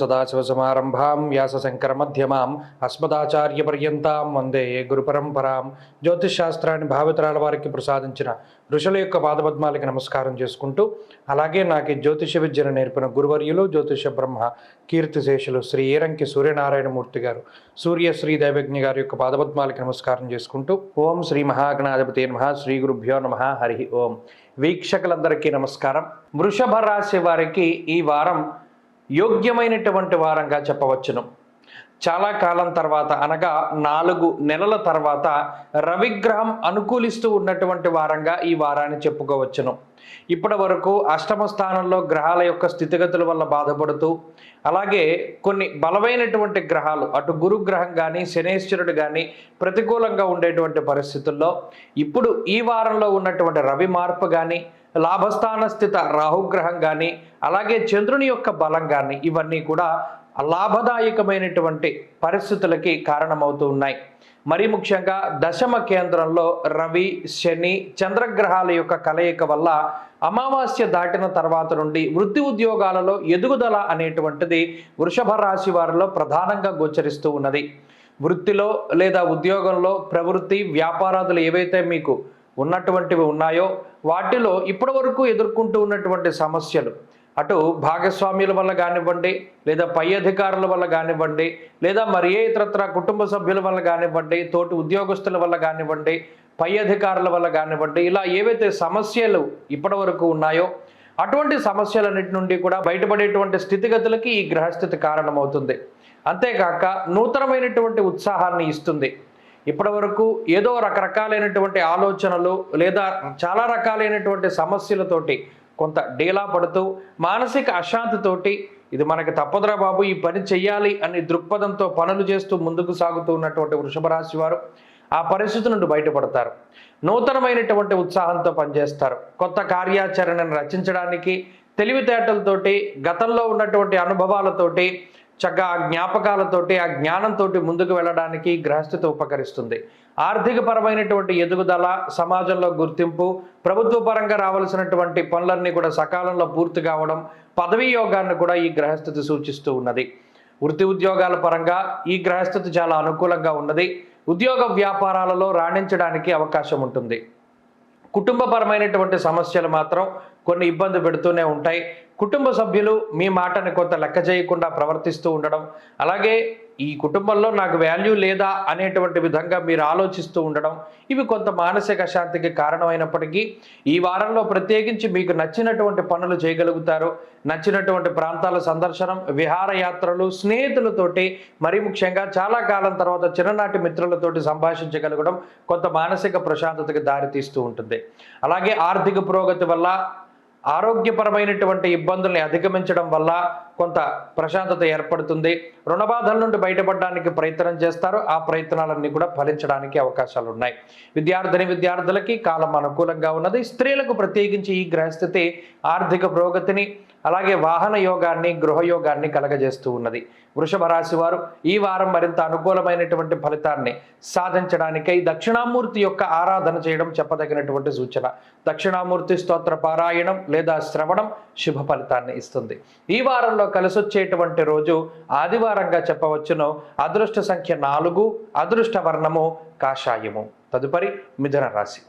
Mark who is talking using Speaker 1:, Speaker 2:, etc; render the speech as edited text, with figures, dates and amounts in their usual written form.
Speaker 1: సదాశివసమారంభాం వ్యాసశంకరమధ్యమాం అస్మదాచార్యపర్యంతాం వందే గురుపరంపరాం. జ్యోతిష్ శాస్త్రాన్ని భావితరాల వారికి ప్రసాదించిన ఋషుల యొక్క పాదపద్మాలకి నమస్కారం చేసుకుంటూ, అలాగే నాకు జ్యోతిష విద్యను నేర్పిన గురువర్యులు జ్యోతిష బ్రహ్మ కీర్తిశేషులు శ్రీ ఏరంకి సూర్యనారాయణమూర్తి గారు, సూర్యశ్రీ దైవజ్ఞ గారి యొక్క పాదపద్మాలకి నమస్కారం చేసుకుంటూ, ఓం శ్రీ మహాగణాధిపతి నమః, శ్రీ గురుభ్యో నమః, హరి ఓం. వీక్షకులందరికీ నమస్కారం. వృషభ రాశి వారికి ఈ వారం యోగ్యమైనటువంటి వారంగా చెప్పవచ్చును. చాలా కాలం తర్వాత, అనగా 4 నెలల తర్వాత రవిగ్రహం అనుకూలిస్తూ ఉన్నటువంటి వారంగా ఈ వారాన్ని చెప్పుకోవచ్చును. ఇప్పటి వరకు అష్టమ స్థానంలో గ్రహాల యొక్క స్థితిగతుల వల్ల బాధపడుతూ, అలాగే కొన్ని బలమైనటువంటి గ్రహాలు, అటు గురుగ్రహం కానీ శనేశ్వరుడు కానీ ప్రతికూలంగా ఉండేటువంటి పరిస్థితుల్లో ఇప్పుడు ఈ వారంలో ఉన్నటువంటి రవి మార్పు కానీ, లాభస్థాన స్థిత రాహుగ్రహం కానీ, అలాగే చంద్రుని యొక్క బలం కానీ, ఇవన్నీ కూడా లాభదాయకమైనటువంటి పరిస్థితులకి కారణమవుతూ ఉన్నాయి. మరి ముఖ్యంగా దశమ కేంద్రంలో రవి, శని, చంద్రగ్రహాల యొక్క కలయిక వల్ల అమావాస్య దాటిన తర్వాత నుండి వృత్తి ఉద్యోగాలలో ఎదుగుదల అనేటువంటిది వృషభ రాశి వారిలో ప్రధానంగా గోచరిస్తూ ఉన్నది. వృత్తిలో లేదా ఉద్యోగంలో ప్రవృత్తి వ్యాపారాదులు ఏవైతే మీకు ఉన్నటువంటివి ఉన్నాయో వాటిలో ఇప్పటి వరకు ఎదుర్కొంటూ ఉన్నటువంటి సమస్యలు, అటు భాగస్వామ్యుల వల్ల కానివ్వండి, లేదా పై అధికారుల వల్ల కానివ్వండి, లేదా మరి ఏ ఇతరత్ర కుటుంబ సభ్యుల వల్ల కానివ్వండి, తోటి ఉద్యోగస్తుల వల్ల కానివ్వండి, పై అధికారుల వల్ల కానివ్వండి, ఇలా ఏవైతే సమస్యలు ఇప్పటి వరకు ఉన్నాయో అటువంటి సమస్యలన్నిటి నుండి కూడా బయటపడేటువంటి స్థితిగతులకి ఈ గ్రహస్థితి కారణమవుతుంది. అంతేకాక నూతనమైనటువంటి ఉత్సాహాన్ని ఇస్తుంది. ఇప్పటి వరకు ఏదో రకరకాలైనటువంటి ఆలోచనలు లేదా చాలా రకాలైనటువంటి సమస్యలతోటి కొంత డీలా పడుతూ, మానసిక అశాంతితోటి ఇది మనకి తప్పదురా బాబు, ఈ పని చెయ్యాలి అని దృక్పథంతో పనులు చేస్తూ ముందుకు సాగుతూ ఉన్నటువంటి వృషభ రాశి వారు ఆ పరిస్థితి నుండి బయటపడతారు. నూతనమైనటువంటి ఉత్సాహంతో పనిచేస్తారు. కొత్త కార్యాచరణను రచించడానికి తెలివితేటలతోటి, గతంలో ఉన్నటువంటి అనుభవాలతోటి, చక్కగా ఆ జ్ఞాపకాలతోటి, ఆ జ్ఞానంతో ముందుకు వెళ్ళడానికి గ్రహస్థితి ఉపకరిస్తుంది. ఆర్థిక పరమైనటువంటి ఎదుగుదల, సమాజంలో గుర్తింపు, ప్రభుత్వ పరంగా రావాల్సినటువంటి పనులన్నీ కూడా సకాలంలో పూర్తి కావడం, పదవీ యోగాన్ని కూడా ఈ గ్రహస్థితి సూచిస్తూ ఉన్నది. వృత్తి ఉద్యోగాల పరంగా ఈ గ్రహస్థితి చాలా అనుకూలంగా ఉన్నది. ఉద్యోగ వ్యాపారాలలో రాణించడానికి అవకాశం ఉంటుంది. కుటుంబపరమైనటువంటి సమస్యలు మాత్రం కొన్ని ఇబ్బంది పెడుతూనే ఉంటాయి. కుటుంబ సభ్యులు మీ మాటని కొంత లెక్క చేయకుండా ప్రవర్తిస్తూ ఉండడం, అలాగే ఈ కుటుంబంలో నాకు వాల్యూ లేదా అనేటువంటి విధంగా మీరు ఆలోచిస్తూ ఉండడం, ఇవి కొంత మానసిక శాంతికి కారణమైనప్పటికీ ఈ వారంలో ప్రత్యేకించి మీకు నచ్చినటువంటి పనులు చేయగలుగుతారు. నచ్చినటువంటి ప్రాంతాల సందర్శనం, విహారయాత్రలు, స్నేహితులతోటి, మరి ముఖ్యంగా చాలా కాలం తర్వాత చిన్ననాటి మిత్రులతోటి సంభాషించగలగడం కొంత మానసిక ప్రశాంతతకి దారితీస్తూ ఉంటుంది. అలాగే ఆర్థిక పురోగతి వల్ల, ఆరోగ్యపరమైనటువంటి ఇబ్బందుల్ని అధిగమించడం వల్ల కొంత ప్రశాంతత ఏర్పడుతుంది. రుణబాధల నుండి బయటపడడానికి ప్రయత్నం చేస్తారు. ఆ ప్రయత్నాలన్నీ కూడా ఫలించడానికి అవకాశాలు ఉన్నాయి. విద్యార్థులకి కాలం అనుకూలంగా ఉన్నది. స్త్రీలకు ప్రత్యేకించి ఈ గ్రహస్థితి ఆర్థిక పురోగతిని, అలాగే వాహన యోగాన్ని, గృహయోగాన్ని కలగజేస్తూ ఉన్నది. వృషభ రాశి వారు ఈ వారం మరింత అనుకూలమైనటువంటి ఫలితాన్ని సాధించడానికై దక్షిణామూర్తి యొక్క ఆరాధన చేయడం చెప్పదగినటువంటి సూచన. దక్షిణామూర్తి స్తోత్ర పారాయణం లేదా శ్రవణం శుభ ఫలితాన్ని ఇస్తుంది. ఈ వారంలో కలిసొచ్చేటువంటి రోజు ఆదివారంగా చెప్పవచ్చును. అదృష్ట సంఖ్య 4, అదృష్ట వర్ణము కాషాయము. తదుపరి మిథున రాశి.